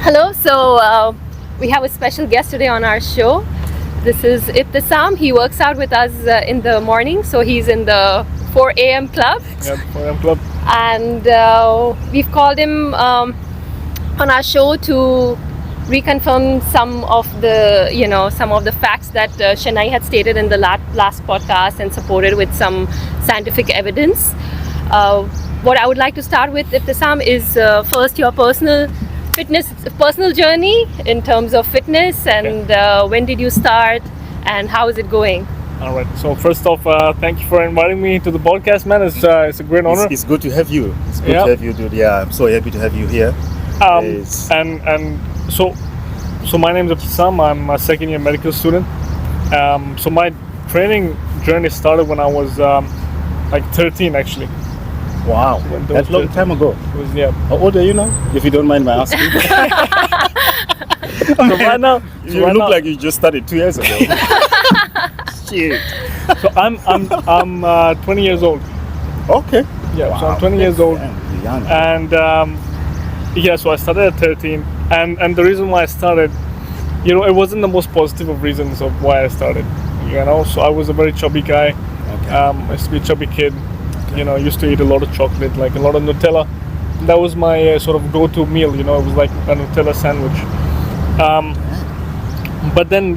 Hello. We have a special guest today on our show. This is Ibtisam. He works out with us in the morning, so he's in the 4 a.m. club. Yeah, 4 a.m. club. And we've called him on our show to reconfirm some of the facts that Shania had stated in the last podcast and supported with some scientific evidence. What I would like to start with, Ibtisam, is first your personal journey in terms of fitness, and when did you start and how is it going? All right. So first off, thank you for inviting me to the podcast, man. It's a great honor. It's good to have you. It's good to have you, dude. Yeah, I'm so happy to have you here. So my name is Ibtisam. I'm a second year medical student. So my training journey started when I was like 13, actually. Wow, that's a long time ago. How old are you now, if you don't mind my asking? So right now, you look like you just started 2 years ago. Shit. So I'm 20 years old. Okay. Yeah. Wow, so I'm 20 years old. Young. And so I started at 13. And the reason why I started, it wasn't the most positive of reasons of why I started. So I was a very chubby guy. Okay. I used to be a chubby kid. I used to eat a lot of chocolate, like a lot of Nutella. That was my sort of go-to meal. It was like a Nutella sandwich. But then,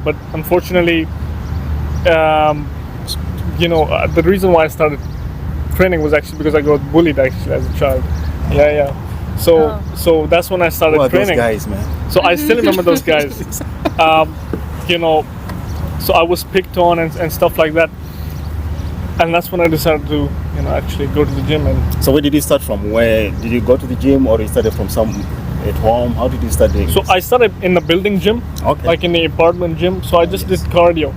But unfortunately, the reason why I started training was actually because I got bullied actually as a child. So that's when I started training. Those guys, man. So I still remember those guys. So I was picked on and stuff like that. And that's when I decided to, actually go to the gym. And so where did you start from? Where did you go to the gym, or you started from some at home? How did you start doing this? I started in the building gym, like in the apartment gym. So I just did cardio.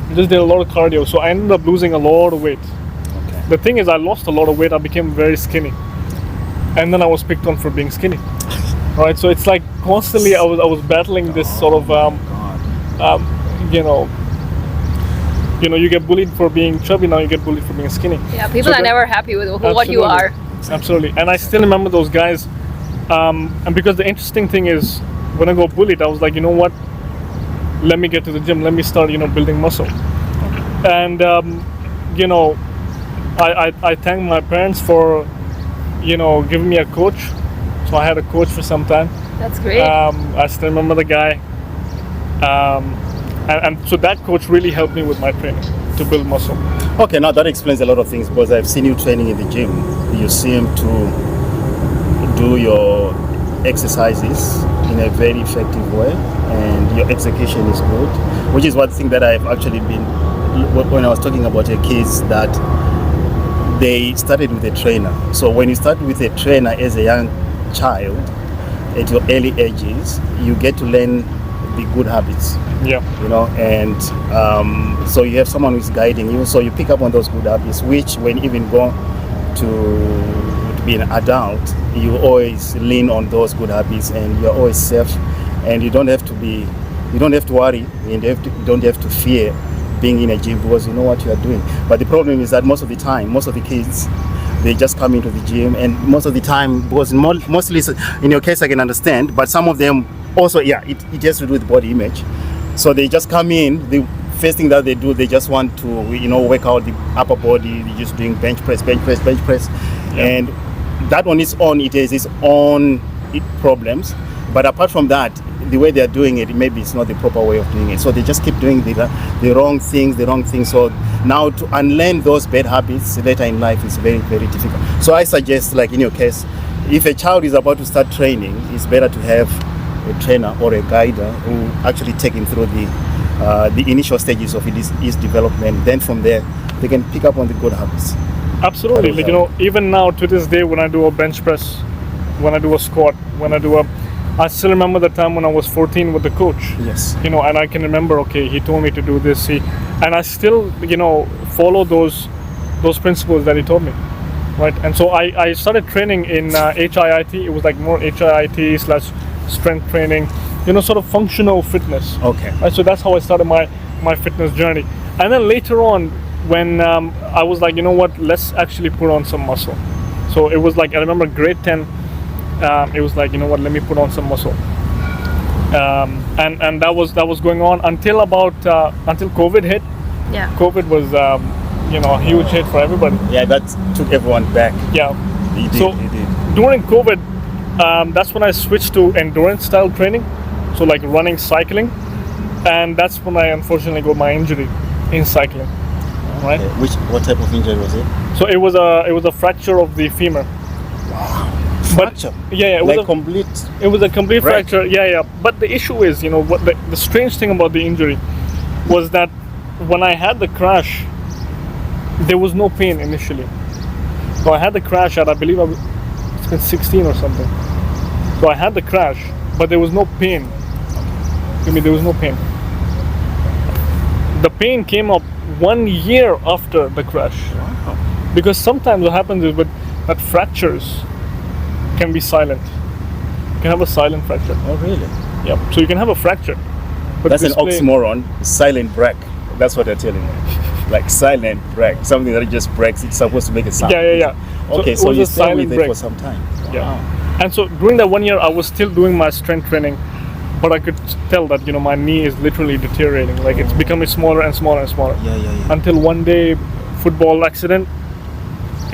I just did a lot of cardio. So I ended up losing a lot of weight. Okay. The thing is, I lost a lot of weight. I became very skinny. And then I was picked on for being skinny. Right? So it's like constantly I was battling this sort of, you get bullied for being chubby, now you get bullied for being skinny. Yeah, people are never happy with what you are. Absolutely. And I still remember those guys. And because the interesting thing is, when I got bullied, I was like, you know what? Let me get to the gym. Let me start, building muscle. And, I thank my parents for, giving me a coach. So I had a coach for some time. That's great. I still remember the guy. And so that coach really helped me with my training to build muscle. Okay, now that explains a lot of things, because I've seen you training in the gym. You seem to do your exercises in a very effective way, and your execution is good, which is one thing that I've actually been, when I was talking about your kids, that they started with a trainer. So when you start with a trainer as a young child, at your early ages, you get to learn the good habits. Yeah. And so you have someone who's guiding you, so you pick up on those good habits, which when even go to be an adult, you always lean on those good habits, and you're always safe, and you don't have to worry, and you don't have to fear being in a gym, because you know what you are doing. But the problem is that most of the time, most of the kids, they just come into the gym, and most of the time, because mostly in your case I can understand, but some of them also, it has to do with body image. So they just come in, the first thing that they do, they just want to, work out the upper body. They're just doing bench press. Yeah. And that on its own, it has its own problems. But apart from that, the way they're doing it, maybe it's not the proper way of doing it. So they just keep doing the wrong things. So now to unlearn those bad habits later in life is very, very difficult. So I suggest, like in your case, if a child is about to start training, it's better to have a trainer or a guider who actually take him through the initial stages of his development. Then from there, they can pick up on the good habits. Absolutely. Even now to this day, when I do a bench press, when I do a squat, I still remember the time when I was 14 with the coach. Yes. And I can remember, he told me to do this, and I still, follow those principles that he told me. Right. And so I started training in HIIT. It was like more HIIT / strength training, sort of functional fitness. Okay. Right, so that's how I started my fitness journey. And then later on, when I was like, let's actually put on some muscle. So it was like, I remember grade 10, it was like, you know what, let me put on some muscle. And that was going on until until COVID hit. Yeah. COVID was a huge hit for everybody. Yeah, that took everyone back. Yeah. It did. So It did. during COVID, that's when I switched to endurance style training, so like running, cycling, and that's when I unfortunately got my injury in cycling. Right. What type of injury was it? So it was a fracture of the femur. Fracture. Yeah, Like complete. it was a complete Right. fracture. Yeah. But the issue is, what the strange thing about the injury was that when I had the crash, there was no pain initially. So I had the crash at, I believe it's been 16 or something. So I had the crash, but there was no pain. I mean, there was no pain. The pain came up 1 year after the crash. Wow. Because sometimes what happens is that fractures can be silent. You can have a silent fracture. Oh, really? Yep. So you can have a fracture. But That's an display- oxymoron. Silent break. That's what they're telling me. Like silent break. Something that just breaks. It's supposed to make a sound. Yeah. Okay, it so was you a stayed silent with it break. for some time. Yeah. Wow. And so during that 1 year, I was still doing my strength training, but I could tell that my knee is literally deteriorating. Like it's becoming smaller and smaller and smaller. Yeah. Until one day, football accident,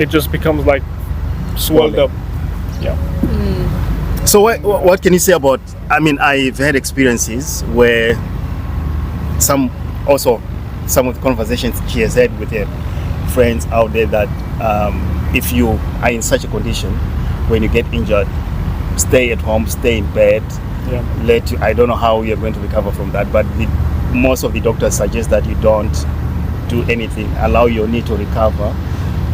it just becomes like swelled up. Yeah. So what can you say about? I mean, I've had experiences where some of the conversations she has had with her friends out there that if you are in such a condition, when you get injured, stay at home, stay in bed. Yeah. I don't know how you're going to recover from that, but most of the doctors suggest that you don't do anything. Allow your knee to recover,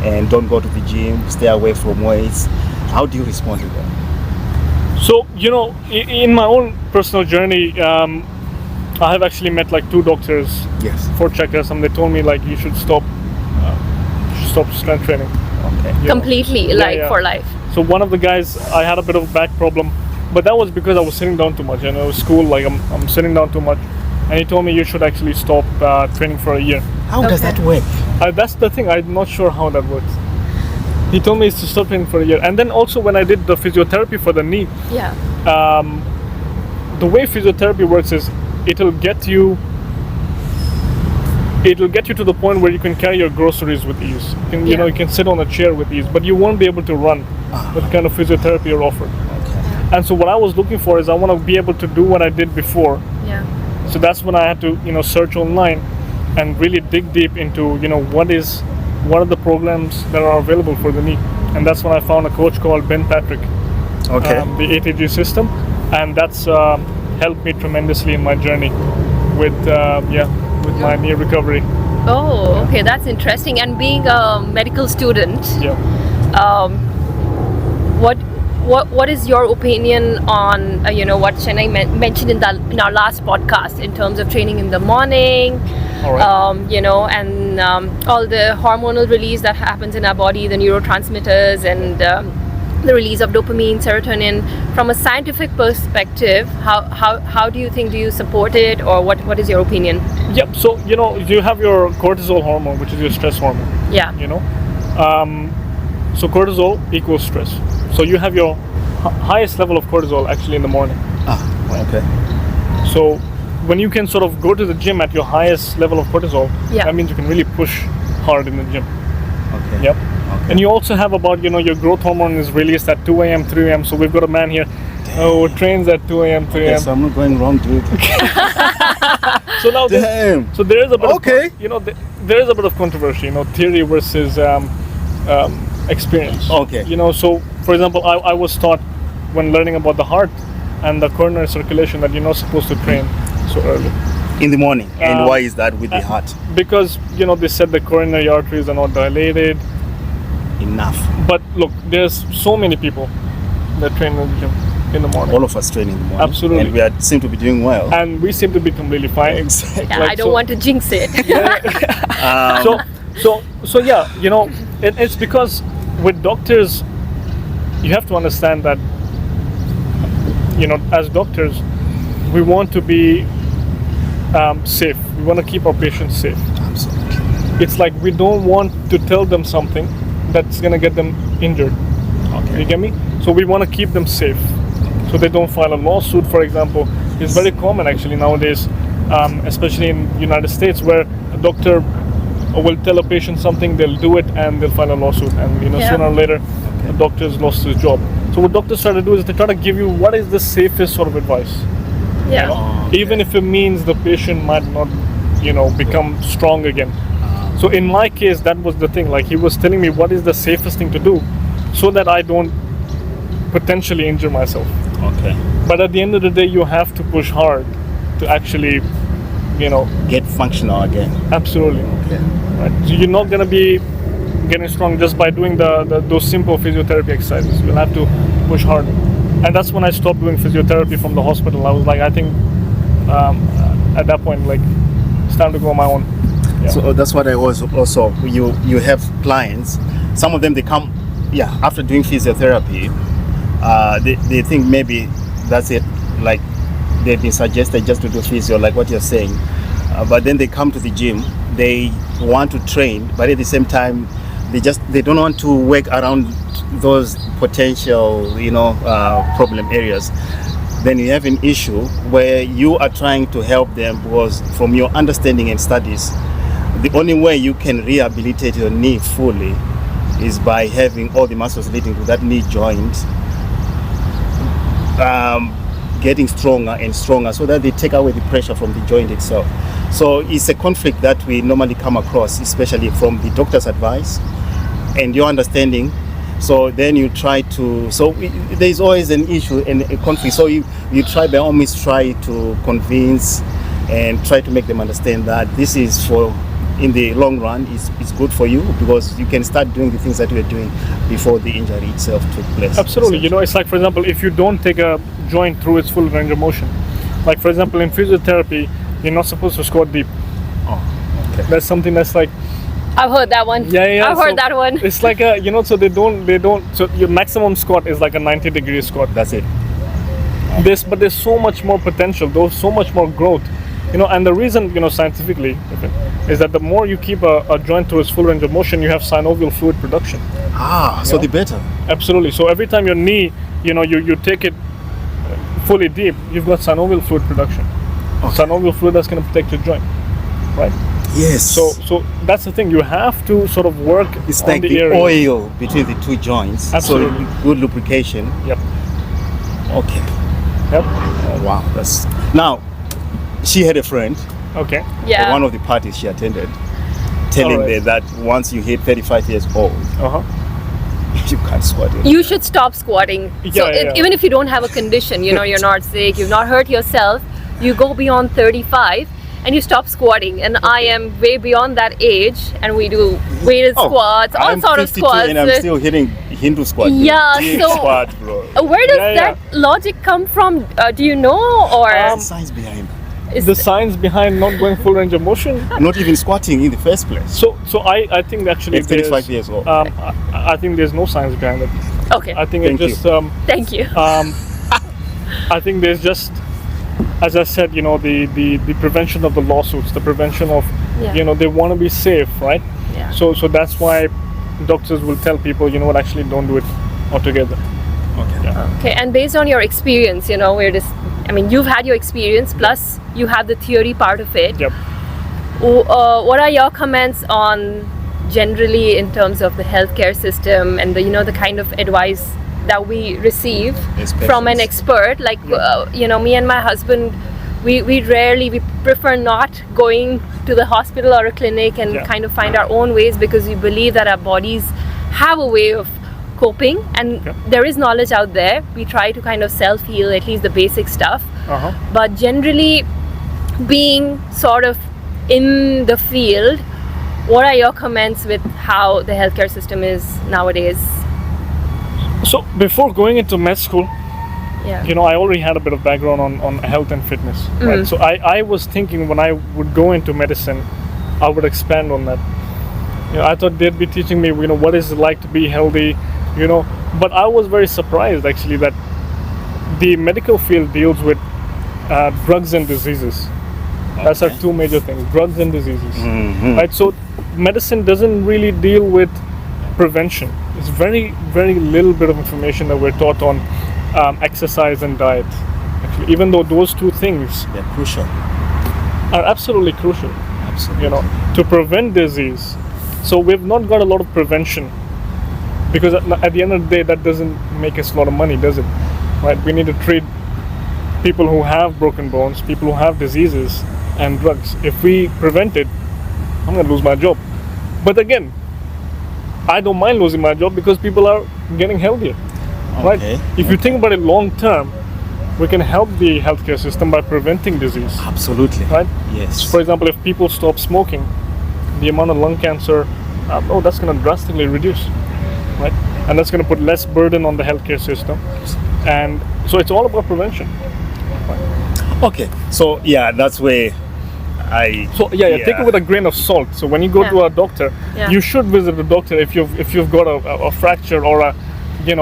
and don't go to the gym. Stay away from weights. How do you respond to that? So in my own personal journey, I have actually met like 2 doctors Yes. for checkers, and they told me like you should stop strength training. Okay. you know. Completely, Yeah. for life. So one of the guys, I had a bit of a back problem, but that was because I was sitting down too much. School, like I'm sitting down too much, and he told me you should actually stop training for a year. How does Okay. that work? That's the thing. I'm not sure how that works. He told me to stop training for a year, and then also when I did the physiotherapy for the knee, Yeah. the way physiotherapy works is it'll get you to the point where you can carry your groceries with ease. You can sit on a chair with ease, but you won't be able to run with the kind of physiotherapy you're offered. Okay. And so what I was looking for is I want to be able to do what I did before. Yeah. So that's when I had to search online and really dig deep into what are the programs that are available for the knee. And that's when I found a coach called Ben Patrick, Okay. the ATG system, and that's helped me tremendously in my journey with my knee recovery. Oh, okay, that's interesting. And being a medical student, Yeah. what is your opinion on what Chennai mentioned in our last podcast in terms of training in the morning, All right. and all the hormonal release that happens in our body, the neurotransmitters, and the release of dopamine, serotonin. From a scientific perspective, how do you support it, or what is your opinion? Yep. So you have your cortisol hormone, which is your stress hormone. Yeah. So cortisol equals stress. So you have your highest level of cortisol actually in the morning. Okay. So when you can sort of go to the gym at your highest level of cortisol, Yeah. that means you can really push hard in the gym. Okay. Yep. Okay. And you also have about your growth hormone is released at 2 a.m., 3 a.m. So we've got a man here who trains at 2 a.m., 3 a.m. Okay, so I'm not going wrong, dude. So now Damn. so there is a bit Okay. of there is a bit of controversy, theory versus experience. Okay. So for example, I was taught when learning about the heart and the coronary circulation that you're not supposed to train so early. In the morning. And Um, why is that with the heart? Because they said the coronary arteries are not dilated. Enough. But look, there's so many people that train in the gym in the morning. All of us train in the morning. Absolutely. And we seem to be doing well. And we seem to be completely fine. Exactly. Yeah, Like, I don't so- want to jinx it. So yeah, it's because with doctors, you have to understand that, as doctors, we want to be safe. We want to keep our patients safe. Absolutely. It's like we don't want to tell them something that's gonna get them injured. Okay. You get me? So we want to keep them safe, so they don't file a lawsuit, for example. It's very common actually nowadays, especially in United States, where a doctor will tell a patient something, they'll do it, and they'll file a lawsuit, and sooner or later, the doctor's lost his job. So what doctors try to do is they try to give you what is the safest sort of advice. Even if it means the patient might not, become strong again. So in my case, that was the thing. Like, he was telling me what is the safest thing to do, so that I don't potentially injure myself. Okay. But at the end of the day, you have to push hard to actually, Get functional again. absolutely. Okay. Right? So you're not gonna be getting strong just by doing those simple physiotherapy exercises. You'll have to push harder. And that's when I stopped doing physiotherapy from the hospital. I was like, I think at that point, like, it's time to go on my own. Yeah. So that's what I was also. You have clients. Some of them they come, after doing physiotherapy, they think maybe that's it. Like, they've been suggested just to do physio, like what you're saying. But then they come to the gym. They want to train, but at the same time, they don't want to work around those potential, problem areas. Then you have an issue where you are trying to help them, because from your understanding and studies, the only way you can rehabilitate your knee fully is by having all the muscles leading to that knee joint getting stronger and stronger, so that they take away the pressure from the joint itself. So it's a conflict that we normally come across, especially from the doctor's advice and your understanding. So then you try to, there's always an issue and a conflict. So you try by all means try to convince and try to make them understand that this is for, in the long run, it's good for you, because you can start doing the things that you were doing before the injury itself took place. Absolutely. It's like, for example, if you don't take a joint through its full range of motion, like, for example, in physiotherapy, you're not supposed to squat deep. Oh, okay. That's something that's like, I've heard that one. I've heard that one. It's like so they don't, so your maximum squat is like a 90-degree squat. That's it. But there's so much more potential, there's so much more growth, and the reason, scientifically, is that the more you keep a joint through its full range of motion, you have synovial fluid production. So the better. Absolutely. So every time your knee, you take it fully deep, you've got synovial fluid production. Okay. Synovial fluid that's going to protect your joint, right? Yes. So that's the thing. You have to sort of work. It's on like the area. oil between the two joints. Absolutely. So good lubrication. Yep. Okay. Yep. Wow. That's now. She had a friend. Okay. Yeah. At one of the parties she attended, telling Alright. her that once you hit 35 years old, you can't squat anymore. You should stop squatting. Even if you don't have a condition, you're not sick, you've not hurt yourself, you go beyond 35 and you stop squatting. And I am way beyond that age, and we do weighted squats, all sort of squats. And I'm still hitting Hindu squat. Yeah, Big so- squat, bro. Where does that logic come from? Do you know, or What's the science behind it? is The science behind not going full range of motion. Not even squatting in the first place. So I think actually At 35 there's, years old. I think there's no science behind it. okay? I think Thank it's just Thank you. I think there's just, as I said, the prevention of the lawsuits, the prevention of, they want to be safe, right? Yeah. So that's why doctors will tell people, actually don't do it altogether. Okay. Yeah. Okay, and based on your experience, you've had your experience, plus you have the theory part of it. Yep. What are your comments on generally in terms of the healthcare system and the kind of advice that we receive from an expert? Like, me and my husband, we prefer not going to the hospital or a clinic and kind of find our own ways, because we believe that our bodies have a way of coping, and there is knowledge out there. We try to kind of self-heal, at least the basic stuff. But generally, being sort of in the field, what are your comments with how the healthcare system is nowadays? So before going into med school, Yeah. I already had a bit of background on health and fitness, right? So I was thinking when I would go into medicine, I would expand on that. I thought they'd be teaching me, what is it like to be healthy, But I was very surprised actually that the medical field deals with drugs and diseases. That's our two major things: drugs and diseases. Mm-hmm. Right. So medicine doesn't really deal with prevention. it's very, very little bit of information that we're taught on exercise and diet. Actually, even though those two things They're crucial. are absolutely crucial, Absolutely. you know, to prevent disease. So we've not got a lot of prevention, because at the end of the day, that doesn't make us a lot of money, does it? Right? We need to treat people who have broken bones, people who have diseases, and drugs. If we prevent it, I'm going to lose my job. But again, I don't mind losing my job because people are getting healthier. Right? Okay. If you think about it long term, we can help the healthcare system by preventing disease. Absolutely. Right? Yes. For example, if people stop smoking, the amount of lung cancer, that's going to drastically reduce, right? And that's going to put less burden on the healthcare system. And so it's all about prevention. Okay. So yeah, that's where So take it with a grain of salt. So when you go to a doctor, Yeah. you should visit the doctor if you've got a fracture or if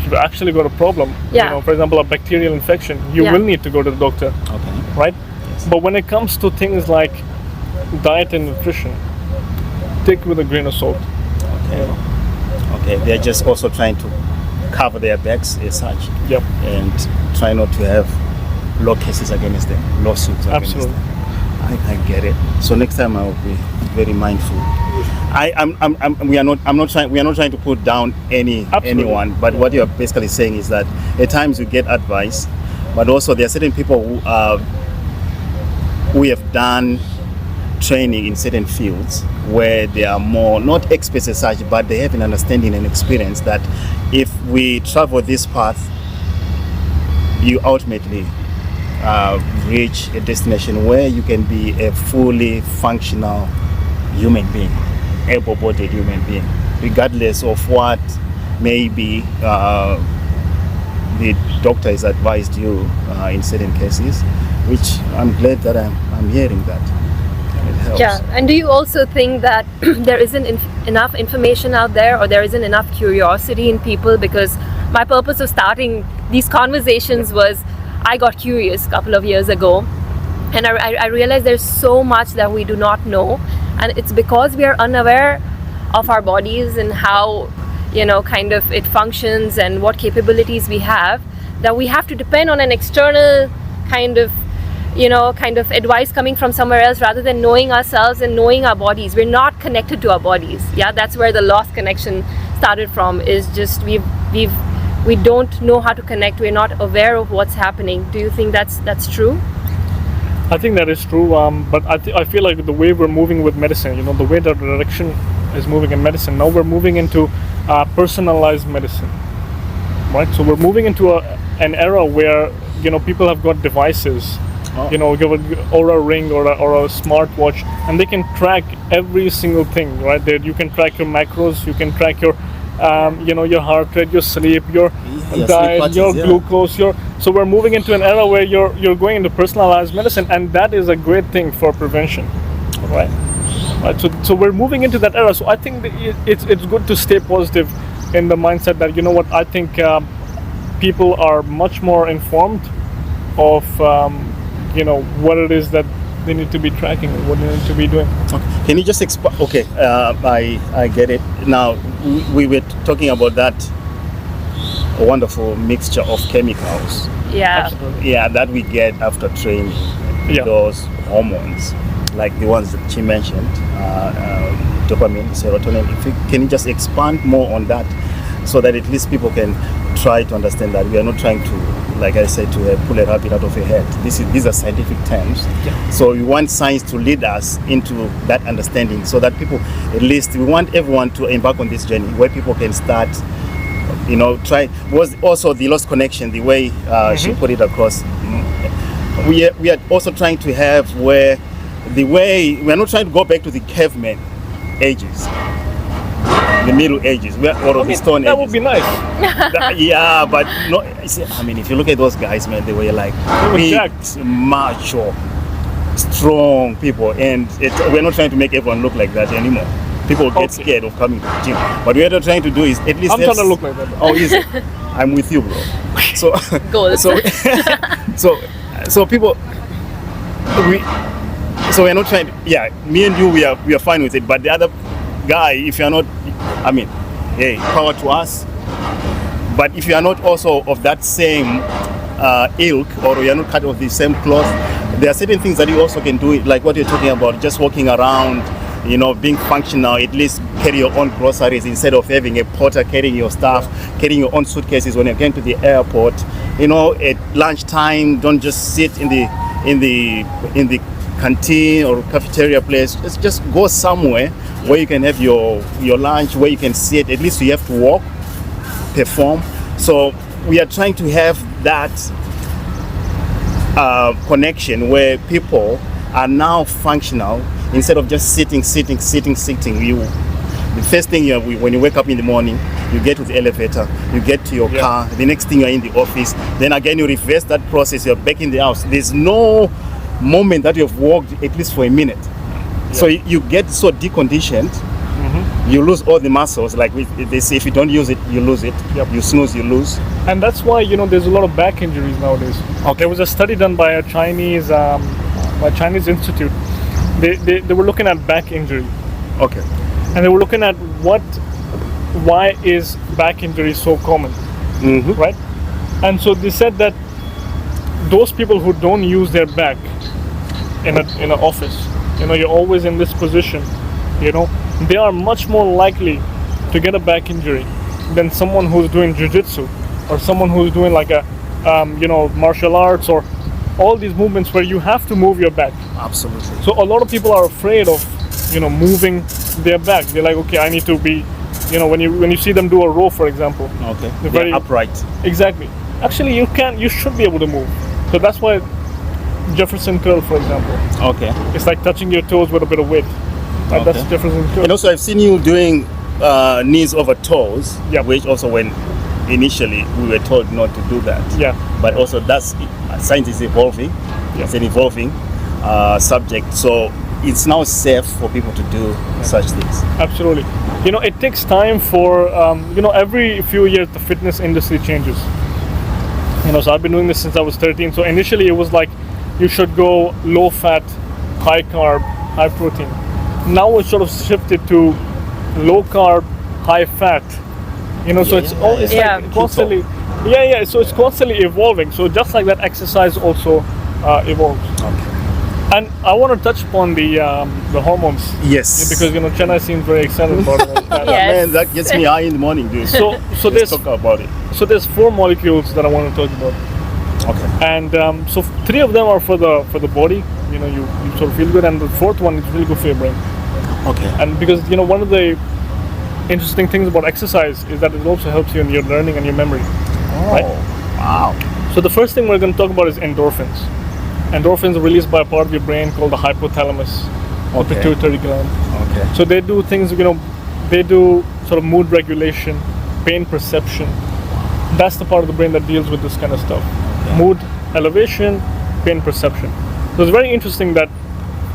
you've actually got a problem. Yeah. For example, a bacterial infection, you Yeah. will need to go to the doctor, Okay. right? Yes. But when it comes to things like diet and nutrition, take it with a grain of salt. Okay. Okay. They're just also trying to cover their backs as such, Yep. and try not to have law cases against them, lawsuits against Absolutely. them. I get it. So next time I will be very mindful. We are not trying to put down Absolutely. anyone, but what you're basically saying is that at times you get advice, but also there are certain people who have done training in certain fields where they are more not experts as such, but they have an understanding and experience that if we travel this path, you ultimately reach a destination where you can be a fully functional human being, able-bodied human being, regardless of what maybe the doctor has advised you in certain cases, which I'm glad that I'm hearing that. It helps. Yeah, and do you also think that there isn't enough information out there, or there isn't enough curiosity in people? Because my purpose of starting these conversations was I got curious a couple of years ago, and I realized there's so much that we do not know, and it's because we are unaware of our bodies and how kind of it functions and what capabilities we have, that we have to depend on an external kind of advice coming from somewhere else rather than knowing ourselves and knowing our bodies. We're not connected to our bodies. Yeah, that's where the lost connection started from, is just we don't know how to connect. We're not aware of what's happening. Do you think that's true? I think that is true, but I feel like the way we're moving with medicine, the way the direction is moving in medicine, now we're moving into personalized medicine, right? So we're moving into an era where people have got devices, give an Aura ring or a smartwatch, and they can track every single thing, right? You can track your macros, you can track your your heart rate, your sleep, your diet, sleep your patterns, glucose, so we're moving into an era where you're going into personalized medicine, and that is a great thing for prevention, right? So we're moving into that era. So I think that it's good to stay positive in the mindset that I think people are much more informed of what it is that they need to be tracking and what they need to be doing. Okay. Can you just explain? Okay, I get it. Now, we were talking about that wonderful mixture of chemicals. Yeah. Absolutely. Yeah, that we get after training. Yeah. Those hormones, like the ones that she mentioned, dopamine, serotonin. Can you just expand more on that, so that at least people can try to understand that we are not trying to, like I said, to pull a rabbit out of a hat. These are scientific terms. Yeah. So we want science to lead us into that understanding, so that people, at least we want everyone to embark on this journey where people can start, try. Was also the lost connection, the way she put it across. We are also trying to have we are not trying to go back to the caveman ages, the Middle Ages, or the Stone Ages. That would be nice. Yeah, but no. If you look at those guys, man, they were like big, jacked. macho, strong people, and we're not trying to make everyone look like that anymore. People get scared of coming to the gym. What we're trying to do is at least. I'm trying to look like that. Oh, is it? I'm with you, bro. So, Goals. so people, we're not trying to. Yeah, me and you, we are fine with it. But the other guy, if you're not, hey, power to us. But if you are not also of that same ilk, or you are not cut of the same cloth, there are certain things that you also can do, like what you're talking about, just walking around, being functional, at least carry your own groceries instead of having a porter carrying your stuff, carrying your own suitcases when you're going to the airport. At lunchtime, don't just sit in the canteen or cafeteria place. Just go somewhere where you can have your lunch, where you can sit. At least you have to walk, perform. So we are trying to have that connection where people are now functional instead of just sitting. The first thing when you wake up in the morning, you get to the elevator, you get to your car, the next thing you're in the office, then again you reverse that process, you're back in the house. There's no moment that you've walked at least for a minute. So you get so deconditioned, you lose all the muscles. Like they say, if you don't use it, you lose it. You snooze, you lose. And that's why there's a lot of back injuries nowadays. There was a study done by a Chinese institute. They were looking at back injury. And they were looking at why is back injury so common, right? And so they said that those people who don't use their back in an office, you're always in this position, they are much more likely to get a back injury than someone who's doing jiu-jitsu or someone who's doing like a martial arts or all these movements where you have to move your back. Absolutely. So a lot of people are afraid of moving their back. They're like, okay, I need to be, when you see them do a row, for example, they're very upright. Exactly. Actually, you should be able to move. So that's why Jefferson curl, for example, it's like touching your toes with a bit of weight. Right? That's Jefferson curl. And also I've seen you doing knees over toes, which also when initially we were told not to do that. But also that's science is evolving. It's an evolving subject. So it's now safe for people to do such things. Absolutely. It takes time for every few years the fitness industry changes. So I've been doing this since I was 13. So initially it was like you should go low fat, high carb, high protein. Now it's sort of shifted to low carb, high fat. So it's like constantly so it's constantly evolving. So just like that, exercise also evolves. And I want to touch upon the hormones. Yes. Because Chennai seems very excited about it. Man, that gets me high in the morning, dude. So let's talk about it. So there's 4 molecules that I want to talk about. And so 3 of them are for the body. You sort of feel good, and the 4th one is really good for your brain. And because one of the interesting things about exercise is that it also helps you in your learning and your memory. Right? Wow. So the first thing we're going to talk about is endorphins. Endorphins are released by a part of your brain called the hypothalamus, or pituitary gland. So they do things, they do sort of mood regulation, pain perception. That's the part of the brain that deals with this kind of stuff. Mood elevation, pain perception. So it's very interesting that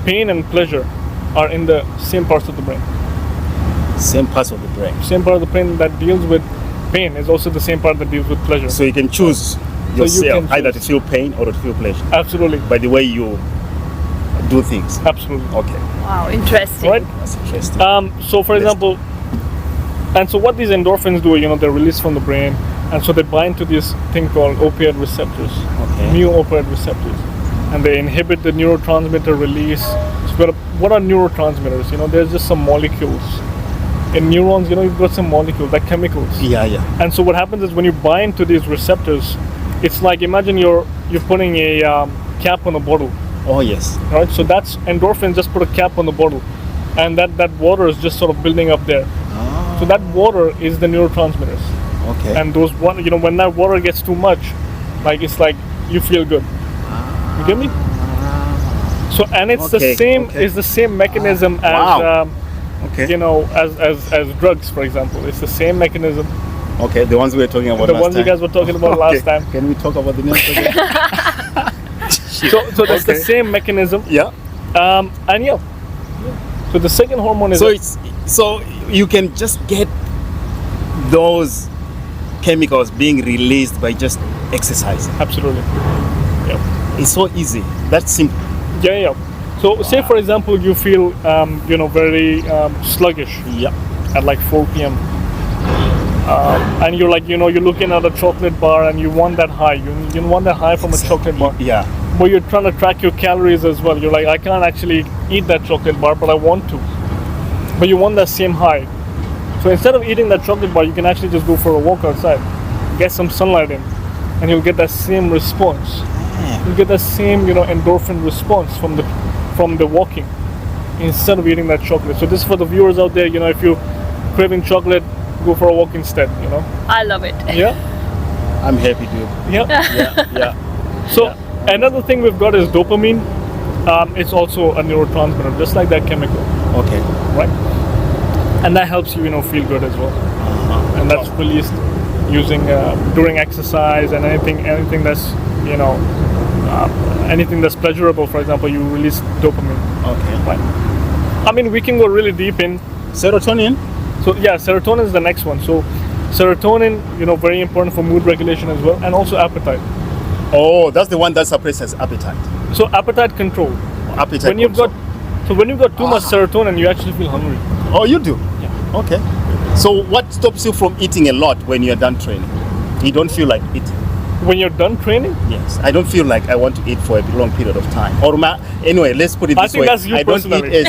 pain and pleasure are in the same parts of the brain. Same parts of the brain. Same part of the brain that deals with pain is also the same part that deals with pleasure. So you can choose yourself either to feel pain or to feel pleasure. Absolutely. By the way you do things. Absolutely. Wow, interesting. Right? That's interesting. So for example, and so what these endorphins do, they're released from the brain, and so they bind to this thing called opioid receptors, mu opioid receptors, and they inhibit the neurotransmitter release. So what are neurotransmitters? There's just some molecules. In neurons, you've got some molecules, like chemicals. And so what happens is when you bind to these receptors, it's like, imagine you're putting a cap on a bottle. Right? So that's endorphins just put a cap on the bottle, and that water is just sort of building up there. So that water is the neurotransmitters. And those when that water gets too much, it's like you feel good. You get me? So and it's the same. It's the same mechanism as as drugs, for example. It's the same mechanism. The ones we were talking about. The ones you guys were talking about last time. Can we talk about the names again? So that's the same mechanism. So the second hormone is so you can just get those chemicals being released by just exercising. Absolutely. It's so easy. That's simple. So say for example you feel very sluggish at like 4 p.m. and you're like, you're looking at a chocolate bar and you want that high. You want that high from a chocolate bar. Yeah. But you're trying to track your calories as well. You're like, I can't actually eat that chocolate bar, but I want to. But you want that same high. So instead of eating that chocolate bar, you can actually just go for a walk outside, get some sunlight in, and you'll get that same response. You get that same, endorphin response from the walking, instead of eating that chocolate. So this is for the viewers out there. If you're craving chocolate, go for a walk instead. I love it. Yeah. I'm happy, dude. Yeah. Yeah. So another thing we've got is dopamine. It's also a neurotransmitter, just like that chemical, Okay. right? And that helps you, feel good as well. And that's released using during exercise and anything that's, anything that's pleasurable. For example, you release dopamine. Okay. Right. I mean, we can go really deep in. Serotonin. So yeah, serotonin is the next one. So serotonin, very important for mood regulation as well, and also appetite. Oh, that's the one that suppresses appetite. So appetite control. Appetite When you've control. when you've got too much serotonin, you actually feel hungry. Oh, you do? Yeah. Okay. So what stops you from eating a lot when you're done training? You don't feel like eating? When you're done training, Yes. I don't feel like I want to eat for a long period of time. Anyway, let's put it I this think way. that's you personally.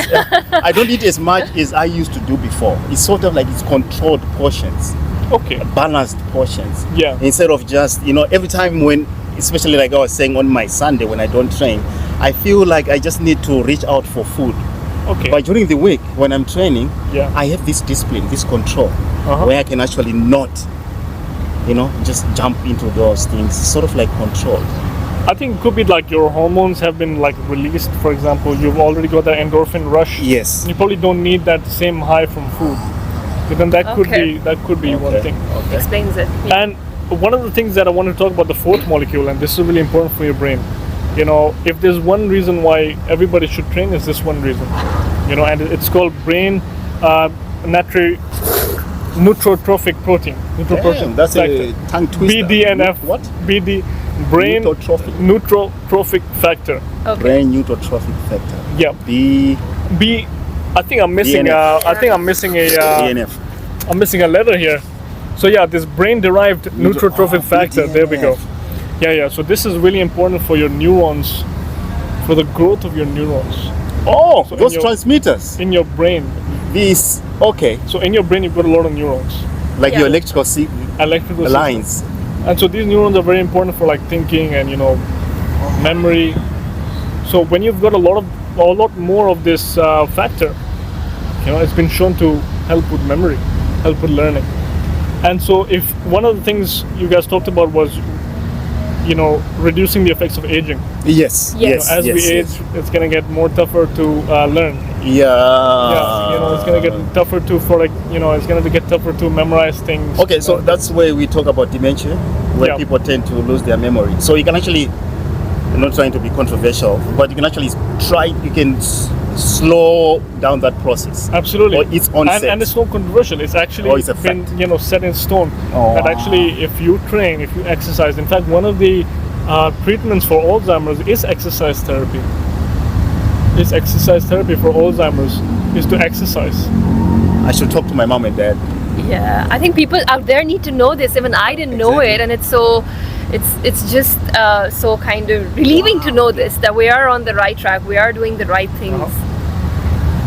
I don't eat as much as I used to do before. It's sort of like it's controlled portions, okay. balanced portions. Yeah. Instead of just, every time when, especially like I was saying on my Sunday when I don't train, I feel like I just need to reach out for food. Okay. But during the week when I'm training, Yeah. I have this discipline, this control, where I can actually not, just jump into those things, sort of like controlled. I think it could be like your hormones have been like released. For example, you've already got that endorphin rush. Yes. You probably don't need that same high from food. But then that could Okay. be one Okay. thing. Okay. Explains it. Yeah. And one of the things that I want to talk about, the fourth molecule, and this is really important for your brain. If there's one reason why everybody should train, is this one reason. And it's called brain neurotrophic protein. Damn, that's a tongue twister. BDNF. What? BD, brain Neurotrophic. neurotrophic factor. Okay. Brain neurotrophic factor. Yeah. B. B. I think I'm missing. DNF. I think I'm missing a. DNF. I'm missing a letter here. So yeah, this brain-derived neurotrophic factor. There we go. Yeah. So this is really important for your neurons, for the growth of your neurons Oh, So in those your- transmitters. in your brain. These. Okay. So in your brain, you've got a lot of neurons, Like Yeah. your electrical electrical lines. And so these neurons are very important for like thinking and memory. So when you've got a lot more of this factor, it's been shown to help with memory, help with learning. And so if one of the things you guys talked about was, reducing the effects of aging. Yes. Yes. Yes. As we yes, age, yes. it's gonna get more tougher to learn. Yeah. It's gonna get tougher to it's gonna get tougher to memorize things. Okay, so that's where we talk about dementia, where Yeah. people tend to lose their memory. So you can actually, I'm not trying to be controversial, but you can actually slow down that process. Absolutely. Or its onset. And it's not controversial. It's actually Or it's a been fact. set in stone. Oh. That actually, if you train, if you exercise, in fact, one of the treatments for Alzheimer's is exercise therapy. Is exercise therapy for Alzheimer's is to exercise. I should talk to my mom and dad. Yeah, I think people out there need to know this. Even I didn't know Exactly. it, and it's just so kind of relieving to know this, that we are on the right track. We are doing the right things.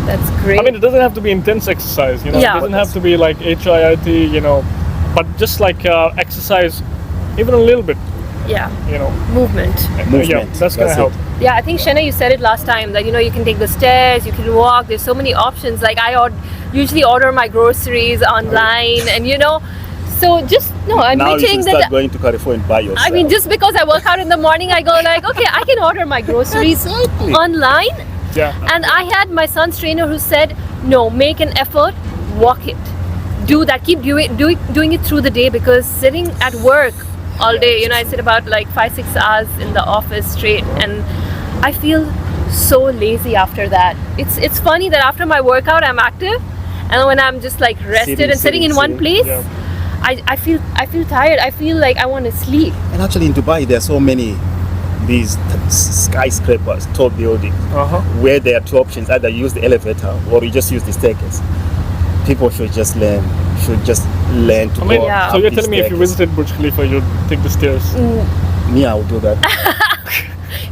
That's great. I mean, it doesn't have to be intense exercise. Yeah. It doesn't have to be like HIIT. But just like exercise, even a little bit. yeah, Yeah, movement. Movement, that's gonna that's help. it. Yeah, I think Shana, you said it last time that you can take the stairs, you can walk. There's so many options. Like I usually order my groceries online, and so just I'm Now you saying should that. start going to Carrefour and buy yourself. I mean, just because I work out in the morning, I go like, okay, I can order my groceries Exactly. online. Yeah. And I had my son's trainer who said, no, make an effort, walk it. Do that, keep doing it through the day, because sitting at work all day, I sit about like 5-6 hours in the office straight, and I feel so lazy after that. It's funny that after my workout I'm active, and when I'm just like rested and sitting in one place, Yeah. I feel tired. I feel like I want to sleep. And actually in Dubai there are so many these skyscrapers, tall buildings, where there are two options: either use the elevator or you just use the staircase. People should just learn, should just learn to I mean, go Yeah. up so you're the telling me if you staircase. visited Burj Khalifa, you'd take the stairs. Me, I would do that.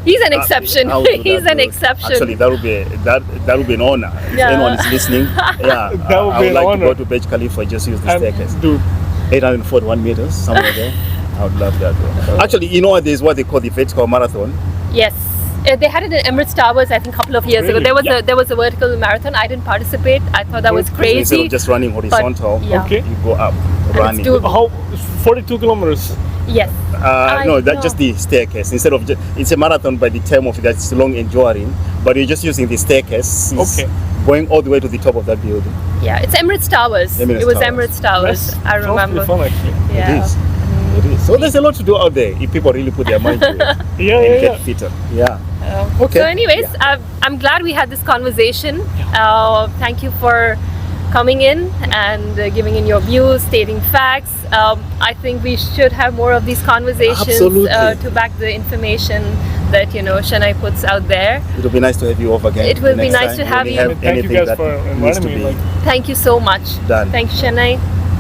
He's an exception. I would do He's that, an bro. exception. Actually, that would be an honor. If Yeah. anyone is listening, yeah, That would I be would an like honor. to go to Burj Khalifa. Just use the And staircase. dude, 841 meters, somewhere there. I would love that, bro. Actually, you know what? There's what they call the vertical marathon. Yes. They had it in Emirates Towers, I think, a couple of years ago. Really? There was a vertical marathon. I didn't participate. I thought that was Okay. So instead crazy. of just running horizontal, yeah. Okay. you go up running. doable. how 42 kilometers? Yes. No, I that's know. just the staircase. Instead of it's a marathon by the term of it, that's long enduring, but you're just using the staircase. It's Okay. going all the way to the top of that building. Yeah, it's Emirates Towers. Emirates It was Towers. Emirates Towers. That's- I sounds pretty remember. fun, actually. Yeah. It is. It is. So there's a lot to do out there if people really put their mind to it Yeah, and yeah, get yeah. fitter. Yeah. So, anyways, I'm glad we had this conversation. Thank you for coming in and giving in your views, stating facts. I think we should have more of these conversations Absolutely. to back the information that Shanai puts out there. It would be nice to have you over again. It will the be next nice time to when have we you. have Thank you anything guys that for needs inviting to me. be Like, Thank you so much. done. Thank you, Shanai.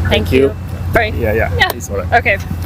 Thank you. you. Right. Yeah. Yeah. It's all right. Okay.